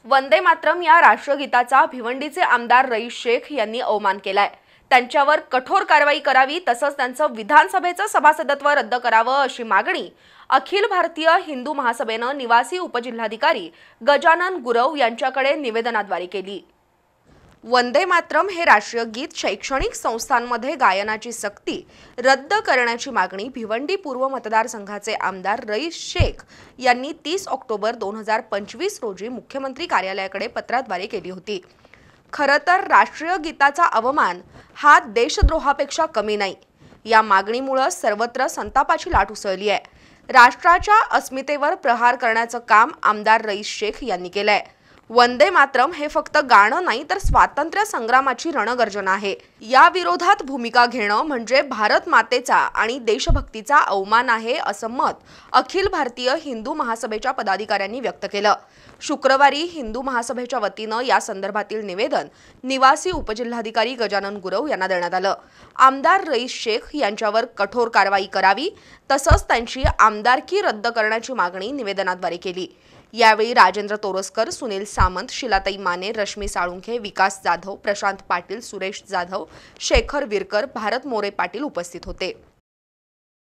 वंदे मातरम या राष्ट्रगीताचा भिवंडीचे आमदार रईस शेख यांनी अवमान केलाय। त्यांच्यावर कठोर कारवाई करावी तसंच त्यांचं विधानसभेचं सभासदत्व रद्द करावं अशी मागणी अखिल भारतीय हिंदू महासभेनं निवासी उपजिल्हाधिकारी गजानन गुरव यांच्याकडे निवेदनाद्वारे केली। वंदे मातरम हे राष्ट्रीय गीत शैक्षणिक संस्थांमध्ये गायनाची सक्ती रद्द करण्याची मागणी भिवंडी पूर्व मतदारसंघाचे आमदार रईस शेख यांनी 30 ऑक्टोबर 2025 रोजी मुख्यमंत्री कार्यालयाकडे पत्राद्वारे केली होती। खरं तर राष्ट्रीय गीताचा अवमान हा देशद्रोहापेक्षा कमी नाही। या मागणीमुळे सर्वत्र संतापाची लाट उसळली आहे। राष्ट्राच्या अस्मितेवर प्रहार करण्याचं काम आमदार रईस शेख यांनी केलंय। वंदे मातरम हे फक्त गाणं नाही तर स्वातंत्र्य संग्रामाची रणगर्जना आहे। या विरोधात भूमिका घेणं म्हणजे भारत मातेचा आणि देशभक्तीचा अवमान आहे असं मत अखिल भारतीय हिंदू महासभेच्या पदाधिकाऱ्यांनी व्यक्त केलं। शुक्रवारी हिंदू महासभेच्या वतीनं या संदर्भातील निवेदन निवासी उपजिल्हाधिकारी गजानन गुरव यांना देण्यात आलं। आमदार रईस शेख यांच्यावर कठोर कारवाई करावी तसंच त्यांची आमदारकी रद्द करण्याची मागणी निवेदनाद्वारे केली। यावेळी राजेंद्र तोरसकर, सुनील सामंत, शिलाताई माने, रश्मी साळुंखे, विकास जाधव, प्रशांत पाटील, सुरेश जाधव, शेखर विरकर, भारत मोरे पाटील उपस्थित होते।